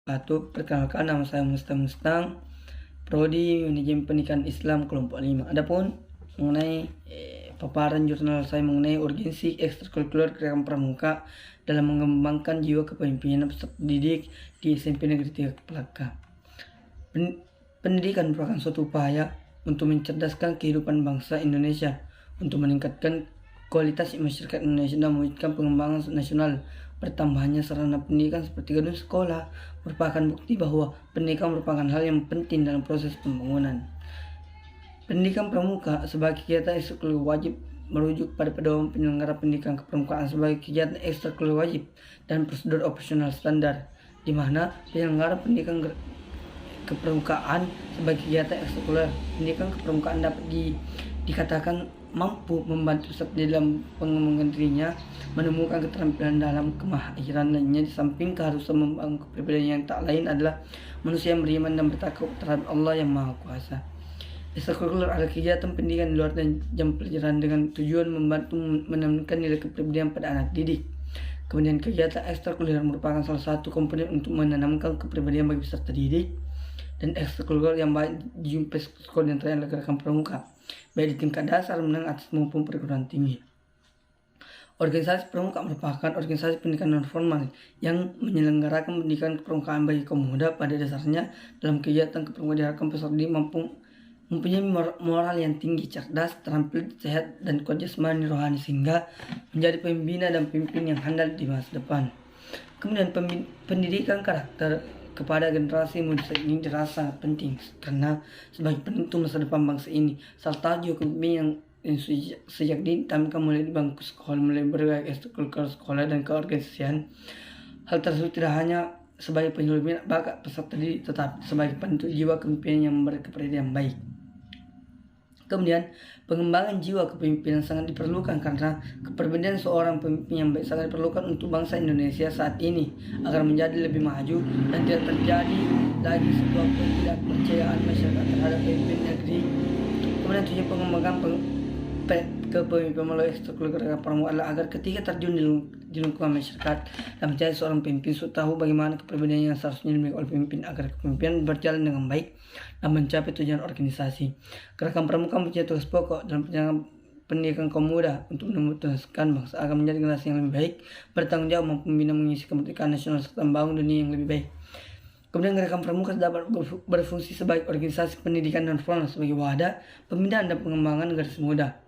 Perkenalkan, nama saya Mustang, Prodi Manajemen Pendidikan Islam kelompok 5. Adapun mengenai paparan jurnal saya mengenai urgensi ekstrakurikuler gerakan pramuka dalam mengembangkan jiwa kepemimpinan peserta didik di SMP Negeri 3 Pelaka. Pendidikan merupakan suatu upaya untuk mencerdaskan kehidupan bangsa Indonesia, untuk meningkatkan kualitas masyarakat Indonesia dan mewujudkan pengembangan nasional. Bertambahnya sarana pendidikan seperti gedung sekolah merupakan bukti bahwa pendidikan merupakan hal yang penting dalam proses pembangunan. Pendidikan pramuka sebagai kegiatan ekstrakurikuler wajib merujuk pada pedoman penyelenggara pendidikan kepramukaan sebagai kegiatan ekstrakurikuler wajib dan prosedur operasional standar, di mana penyelenggara pendidikan kepramukaan sebagai kegiatan ekstrakurikuler pendidikan kepramukaan dapat dikatakan mampu membantu peserta dalam pengembangan dirinya, menemukan keterampilan dalam kemahiran lainnya. Di samping keharusan membangun kepribadian yang tak lain adalah manusia yang beriman dan bertakwa terhadap Allah yang Maha Kuasa. Ekstrakurikuler adalah kegiatan pendidikan di luar jam pelajaran dengan tujuan membantu menanamkan nilai kepribadian pada anak didik. Kemudian kegiatan ekstrakurikuler merupakan salah satu komponen untuk menanamkan kepribadian bagi peserta didik, dan ekstrakurikuler yang baik dijumpai sekolah yang terakhir gerakan pramuka, baik di tingkat dasar, menengah, atas maupun perguruan tinggi. Organisasi pramuka merupakan organisasi pendidikan non formal yang menyelenggarakan pendidikan kepramukaan bagi kaum muda. Pada dasarnya, dalam kegiatan kepramukaan diharapkan peserta didik mempunyai moral yang tinggi, cerdas, terampil, sehat, dan kuat jasmani rohani sehingga menjadi pembina dan pemimpin yang handal di masa depan. Kemudian pendidikan karakter kepada generasi muda ini dirasa penting karena sebagai penentu masa depan bangsa ini. Serta juga kepemimpinan yang sejak ditanamkan mulai di bangku sekolah, mulai berbagai ekstrakurikuler sekolah dan keorganisasian. Hal tersebut tidak hanya sebagai penyuluh bakat peserta didik, tetapi sebagai penentu jiwa kepemimpinan yang berkepribadian baik. Kemudian, pengembangan jiwa kepemimpinan sangat diperlukan karena kepribadian seorang pemimpin yang baik sangat diperlukan untuk bangsa Indonesia saat ini agar menjadi lebih maju dan tidak terjadi lagi sebuah ketidakpercayaan masyarakat terhadap pemimpin negeri. Kemudian tujuan pengembangan kepemimpinan melalui ekstrakurikuler gerakan pramuka adalah agar ketika terjun di lingkungan masyarakat dan menjadi seorang pemimpin, tahu bagaimana kepribadian yang seharusnya dimiliki oleh pemimpin agar kepemimpinan berjalan dengan baik dan mencapai tujuan organisasi. Gerakan pramuka mempunyai tugas pokok dalam pendidikan kaum muda untuk memutuskan bangsa agar menjadi generasi yang lebih baik, bertanggung jawab, mampu membina mengisi kemerdekaan nasional serta membangun dunia yang lebih baik. Kemudian gerakan pramuka dapat berfungsi sebagai organisasi pendidikan non formal sebagai wadah pembinaan dan pengembangan generasi muda.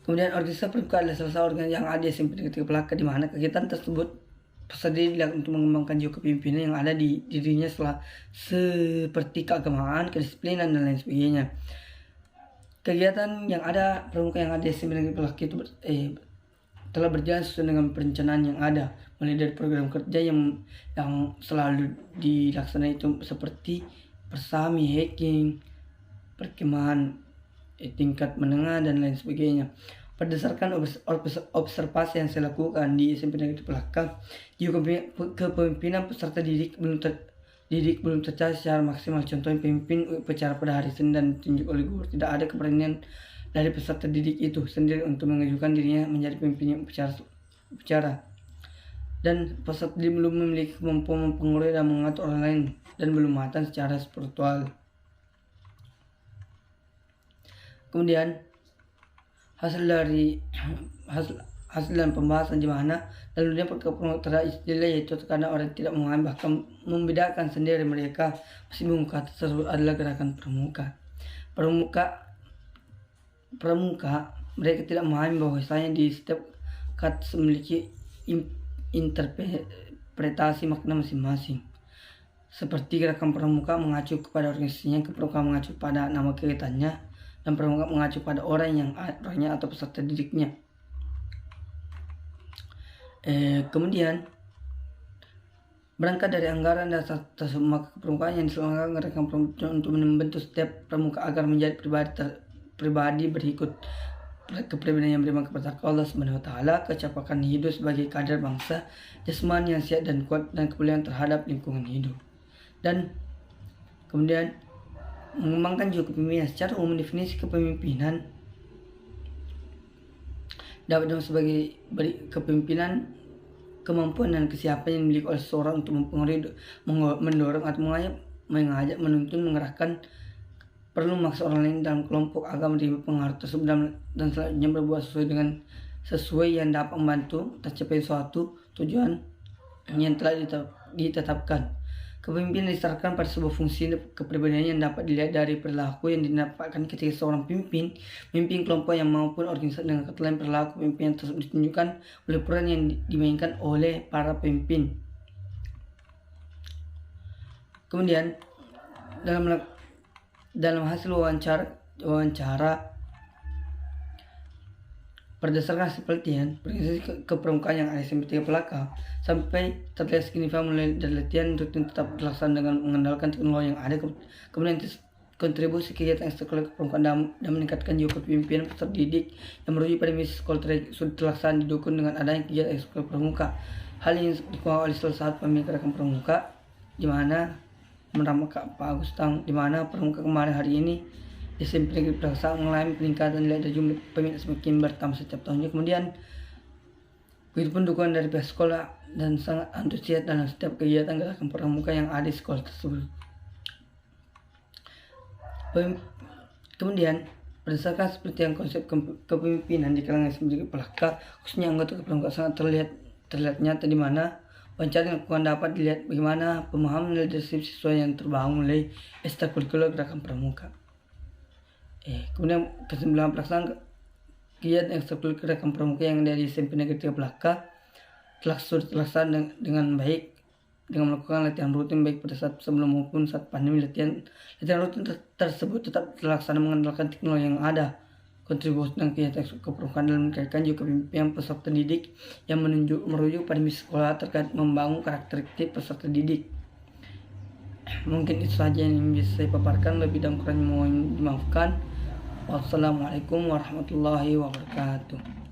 Kemudian organisasi pramuka adalah salah satu organisasi yang ada di SMP Negeri 3 Pelaka, di mana kegiatan tersebut peserta didik untuk mengembangkan jiwa kepemimpinan yang ada di dirinya seperti keagamaan, kedisiplinan, dan lain sebagainya. Kegiatan yang ada pramuka yang ada di SMP Negeri Pelaka itu telah berjalan sesuai dengan perencanaan yang ada, mulai dari program kerja yang selalu dilaksanakan itu seperti persami, hiking, perkemahan tingkat menengah, dan lain sebagainya. Berdasarkan observasi yang saya lakukan di SMP Negeri Pelaka, jiwa kepemimpinan peserta didik belum tercapai secara maksimal. Contohnya, pemimpin upacara pada hari Senin dan ditunjuk oleh guru, tidak ada keberanian dari peserta didik itu sendiri untuk mengajukan dirinya menjadi pemimpin upacara. Dan peserta didik belum memiliki kemampuan mempengaruhi dan mengatur orang lain dan belum matang secara spiritual. Kemudian hasil dalam pembahasan di mana dalam dunia perkembangan terhadap istilah, yaitu terkadang orang tidak memahami bahkan membedakan sendiri mereka meskipun kata tersebut adalah gerakan pramuka. Pramuka mereka tidak memahami bahwasanya di setiap kata memiliki interpretasi makna masing-masing. Seperti gerakan pramuka mengacu kepada organisasinya, kepramukaan mengacu pada nama kegiatannya, dan pramuka mengacu pada orangnya atau peserta didiknya. Kemudian berangkat dari anggaran dasar tersebut, maka kepramukaan yang diselenggarakan gerakan pramuka untuk membentuk setiap pramuka agar menjadi pribadi berikut: kepribadian yang beriman kepada Allah Subhanahu wa Ta'ala, kecocokan hidup sebagai kader bangsa, jasmani yang sehat dan kuat, dan kepedulian terhadap lingkungan hidup. Dan kemudian mengembangkan jiwa kepemimpinan. Secara umum, definisi kepemimpinan dapat sebagai kepemimpinan kemampuan dan kesiapan yang dimiliki oleh seseorang untuk mempengaruhi, mendorong atau mengajak, menuntun, mengerahkan, perlu memaksa orang lain dalam kelompok agar menerima pengaruh tersebut dan selanjutnya berbuat sesuai yang dapat membantu tercapai suatu tujuan yang telah ditetapkan. Kepemimpinan disasarkan pada sebuah fungsi kepribadian yang dapat dilihat dari perilaku yang didapatkan ketika seorang memimpin kelompok yang maupun organisasi dengan keterangan perilaku pemimpin tersebut ditunjukkan oleh peran yang dimainkan oleh para pemimpin. Kemudian dalam hasil wawancara berdasarkan hasil penelitian, organisasi kepramukaan yang ada SMP 3 Pelaka sampai terlihat signifikan mulai dari latihan rutin tetap dilaksanakan dengan mengandalkan teknologi yang ada, kemudian kontribusi kegiatan ekstrakurikuler kepramukaan dan meningkatkan jiwa kepemimpinan peserta didik yang merujuk pada misi sekolah sudah terlaksana didukung dengan adanya kegiatan ekstrakurikuler pramuka. Hal ini dikembangkan oleh salah satu pemimpin gerakan pramuka, di mana menurut Pak Agustang, di mana pramuka kemarin hari ini SMP Negeri Pelaksa mengalami peningkatan nilai dan jumlah peminat semakin bertambah setiap tahunnya. Kemudian begitupun dukungan dari pihak sekolah dan sangat antusias dalam setiap kegiatan gerakan pramuka yang ada di sekolah tersebut. Kemudian berdasarkan seperti yang konsep kepemimpinan di kalangan SMP Negeri Pelaksa, khususnya anggota pramuka sangat terlihat nyata, di mana wawancara yang dilakukan dapat dilihat bagaimana pemahaman leadership siswa yang terbangun mulai ekstrakurikuler gerakan pramuka. Kemudian kesimpulan pelaksanaan kegiatan ekstrakurikuler gerakan pramuka yang dari SMP Negeri 3 Pelaka telah terlaksana dengan baik dengan melakukan latihan rutin baik pada saat sebelum maupun saat pandemi. Latihan rutin tersebut tetap terlaksana mengandalkan teknologi yang ada. Kontribusi dan kegiatan kepramukaan dalam meningkatkan juga kepemimpinan peserta didik yang merujuk pada misi sekolah terkait membangun karakteristik peserta didik. Mungkin itu saja yang bisa saya paparkan, lebih dan kurangnya mohon dimaafkan. Wassalamualaikum warahmatullahi wabarakatuh.